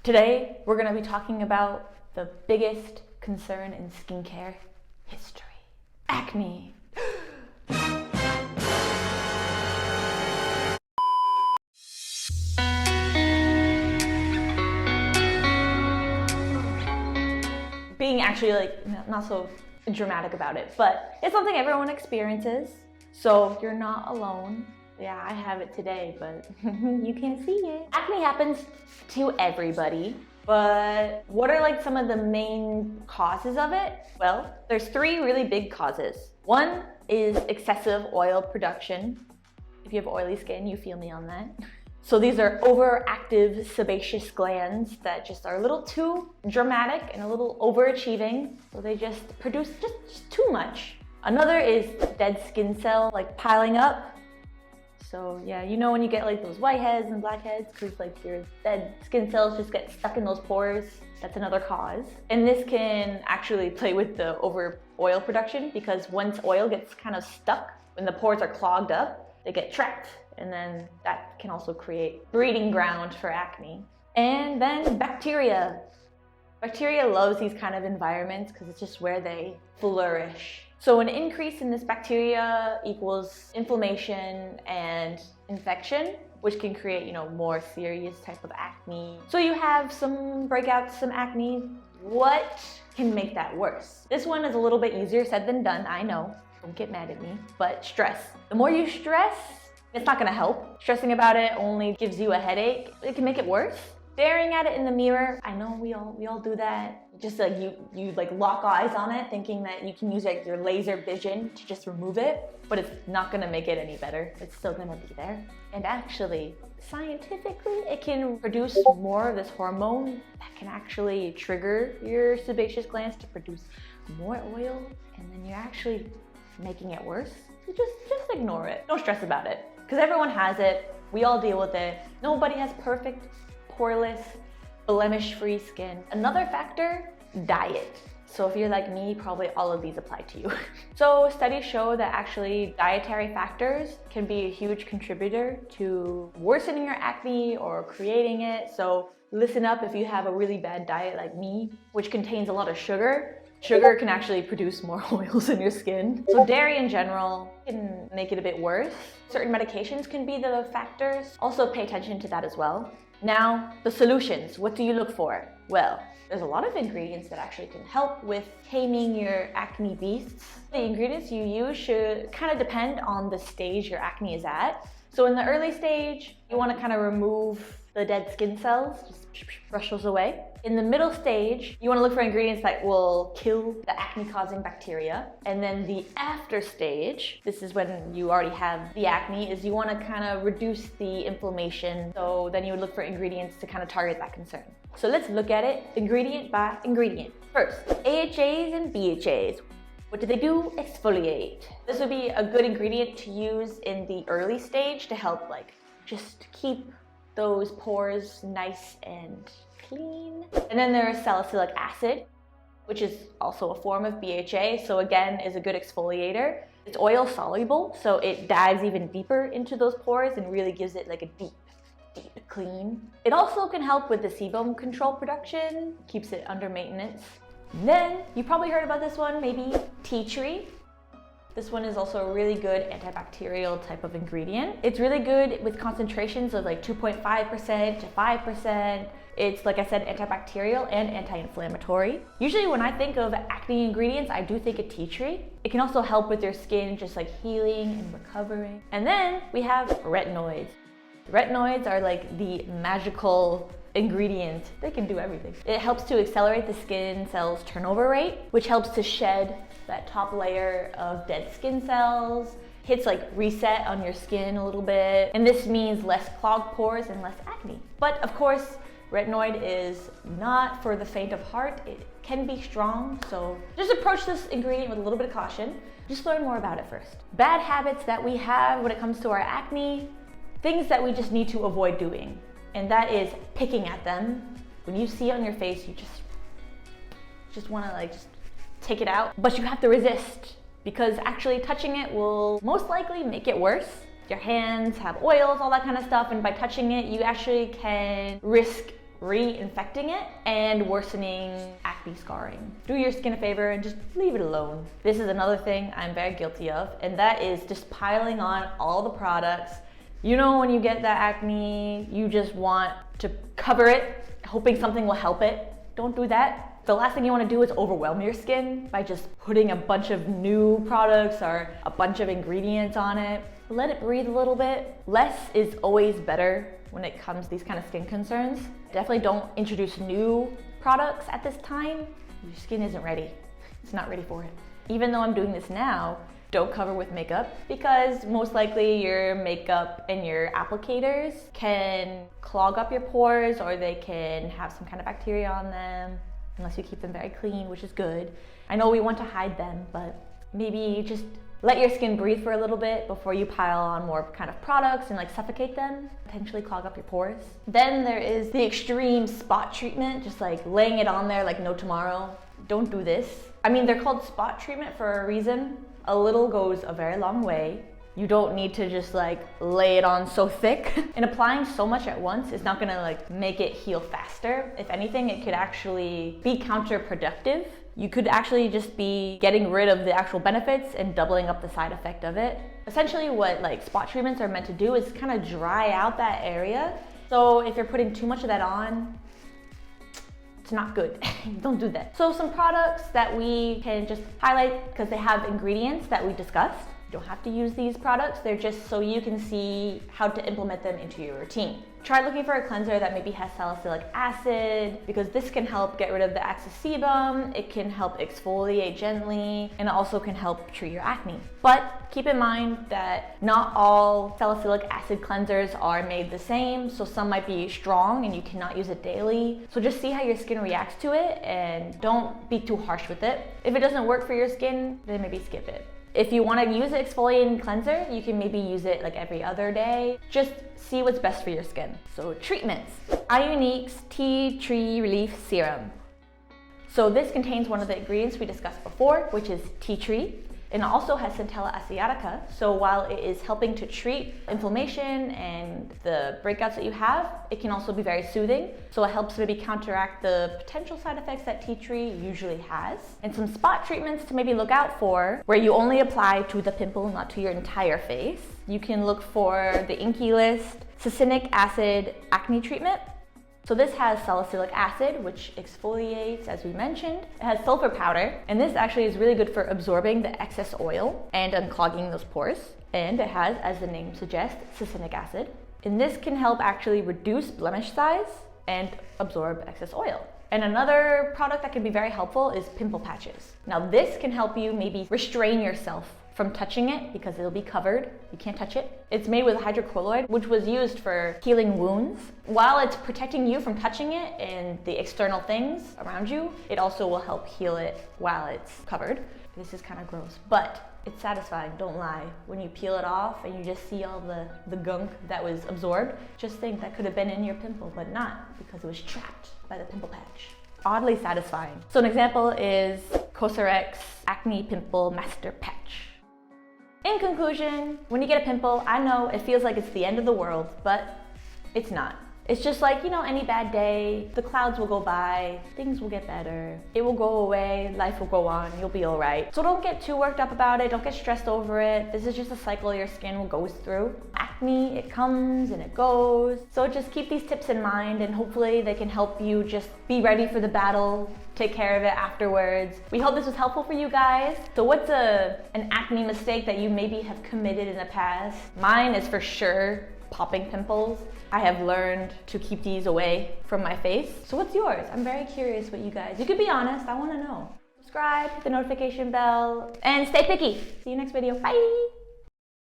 Today, we're going to be talking about the biggest concern in skincare history. Acne. Being actually not so dramatic about it, but it's something everyone experiences, so you're not alone. Yeah, I have it today, but you can't see it. Acne happens to everybody, but what are some of the main causes of it? Well, there's three really big causes. One is excessive oil production. If you have oily skin, you feel me on that. So these are overactive sebaceous glands that just are a little too dramatic and a little overachieving. So they just produce just too much. Another is dead skin cell piling up. So yeah, you know when you get those whiteheads and blackheads because your dead skin cells just get stuck in those pores. That's another cause. And this can actually play with the over oil production because once oil gets kind of stuck, when the pores are clogged up, they get trapped. And then that can also create breeding ground for acne. And then bacteria. Bacteria loves these kind of environments because it's just where they flourish. So an increase in this bacteria equals inflammation and infection, which can create, more serious type of acne. So you have some breakouts, some acne. What can make that worse? This one is a little bit easier said than done, I know. Don't get mad at me, but stress. The more you stress, it's not gonna help. Stressing about it only gives you a headache. It can make it worse. Staring at it in the mirror, I know we all do that. Just you lock eyes on it thinking that you can use your laser vision to just remove it, but it's not gonna make it any better. It's still gonna be there. And actually, scientifically, it can produce more of this hormone that can actually trigger your sebaceous glands to produce more oil, and then you're actually making it worse. So just ignore it. Don't stress about it, because everyone has it. We all deal with it. Nobody has perfect, poreless, blemish-free skin. Another factor, diet. So if you're like me, probably all of these apply to you. So studies show that actually dietary factors can be a huge contributor to worsening your acne or creating it. So listen up if you have a really bad diet like me, which contains a lot of sugar. Sugar can actually produce more oils in your skin. So dairy in general can make it a bit worse. Certain medications can be the factors. Also pay attention to that as well. Now, the solutions, what do you look for? Well, there's a lot of ingredients that actually can help with taming your acne beasts. The ingredients you use should kind of depend on the stage your acne is at. So in the early stage, you want to kind of remove the dead skin cells, just brush those away. In the middle stage, you want to look for ingredients that will kill the acne-causing bacteria. And then the after stage, this is when you already have the acne, is you want to kind of reduce the inflammation. So then you would look for ingredients to kind of target that concern. So let's look at it ingredient by ingredient. First, AHAs and BHAs. What do they do? Exfoliate. This would be a good ingredient to use in the early stage to help just keep those pores nice and clean. And then there's salicylic acid, which is also a form of BHA. So again, is a good exfoliator. It's oil soluble, so it dives even deeper into those pores and really gives it a deep clean. It also can help with the sebum control production, keeps it under maintenance. And then you probably heard about this one, maybe tea tree. This one is also a really good antibacterial type of ingredient. It's really good with concentrations of 2.5% to 5%. It's, like I said, antibacterial and anti-inflammatory. Usually when I think of acne ingredients, I do think of tea tree. It can also help with your skin just healing and recovering. And then we have retinoids. Retinoids are the magical ingredient. They can do everything. It helps to accelerate the skin cells turnover rate, which helps to shed that top layer of dead skin cells, hits reset on your skin a little bit, and this means less clogged pores and less acne. But of course, retinoid is not for the faint of heart. It can be strong, so just approach this ingredient with a little bit of caution. Just learn more about it first. Bad habits that we have when it comes to our acne, things that we just need to avoid doing, and that is picking at them. When you see it on your face, you just want to just take it out, but you have to resist because actually touching it will most likely make it worse. Your hands have oils, all that kind of stuff, and by touching it, you actually can risk reinfecting it and worsening acne scarring. Do your skin a favor and just leave it alone. This is another thing I'm very guilty of, and that is just piling on all the products. You know, when you get that acne, you just want to cover it, hoping something will help it. Don't do that. The last thing you want to do is overwhelm your skin by just putting a bunch of new products or a bunch of ingredients on it. Let it breathe a little bit. Less is always better when it comes to these kind of skin concerns. Definitely don't introduce new products at this time. Your skin isn't ready. It's not ready for it. Even though I'm doing this now, don't cover with makeup because most likely your makeup and your applicators can clog up your pores or they can have some kind of bacteria on them unless you keep them very clean, which is good. I know we want to hide them, but maybe just let your skin breathe for a little bit before you pile on more kind of products and like suffocate them, potentially clog up your pores. Then there is the extreme spot treatment, just like laying it on there like no tomorrow. Don't do this. I mean, they're called spot treatment for a reason. A little goes a very long way. You don't need to just like lay it on so thick. And applying so much at once is not gonna like make it heal faster. If anything, it could actually be counterproductive. You could actually just be getting rid of the actual benefits and doubling up the side effect of it. Essentially what like spot treatments are meant to do is kind of dry out that area. So if you're putting too much of that on, it's not good. Don't do that. So some products that we can just highlight because they have ingredients that we discussed. You don't have to use these products. They're just so you can see how to implement them into your routine. Try looking for a cleanser that maybe has salicylic acid because this can help get rid of the excess sebum, it can help exfoliate gently, and it also can help treat your acne. But keep in mind that not all salicylic acid cleansers are made the same, so some might be strong and you cannot use it daily. So just see how your skin reacts to it and don't be too harsh with it. If it doesn't work for your skin, then maybe skip it. If you want to use an exfoliating cleanser, you can maybe use it like every other day. Just see what's best for your skin. So treatments. 𝗖𝗢𝗡𝗧𝗏 Tea Tree Relief Serum. So this contains one of the ingredients we discussed before, which is tea tree. And it also has 𝗠𝗘𝗡𝗧𝗏. So while it is helping to treat inflammation and the breakouts that you have, it can also be very soothing. So it helps maybe counteract the potential side effects that tea tree usually has. And some spot treatments to maybe look out for, where you only apply to the pimple, not to your entire face. You can look for the Inkey List Succinic Acid Acne Treatment. So this has salicylic acid, which exfoliates, as we mentioned. It has sulfur powder, and this actually is really good for absorbing the excess oil and unclogging those pores. And it has, as the name suggests, succinic acid. And this can help actually reduce blemish size and absorb excess oil. And another product that can be very helpful is pimple patches. Now this can help you maybe restrain yourself from touching it because it'll be covered. You can't touch it. It's made with hydrocolloid, which was used for healing wounds. While it's protecting you from touching it and the external things around you, it also will help heal it while it's covered. This is kind of gross, but it's satisfying, don't lie. When you peel it off and you just see all the gunk that was absorbed, just think that could have been in your pimple, but not because it was trapped by the pimple patch. Oddly satisfying. So an example is COSRX Acne Pimple Master Patch. In conclusion, when you get a pimple, I know it feels like it's the end of the world, but it's not. It's just like, you know, any bad day, the clouds will go by, things will get better, it will go away, life will go on, you'll be all right. So don't get too worked up about it, don't get stressed over it. This is just a cycle your skin will go through. Acne, it comes and it goes. So just keep these tips in mind and hopefully they can help you just be ready for the battle, take care of it afterwards. We hope this was helpful for you guys. So what's an acne mistake that you maybe have committed in the past? Mine is for sure popping pimples. I have learned to keep these away from my face. So what's yours? I'm very curious what you guys, you could be honest, I wanna know. Subscribe, hit the notification bell, and stay picky. See you next video, bye.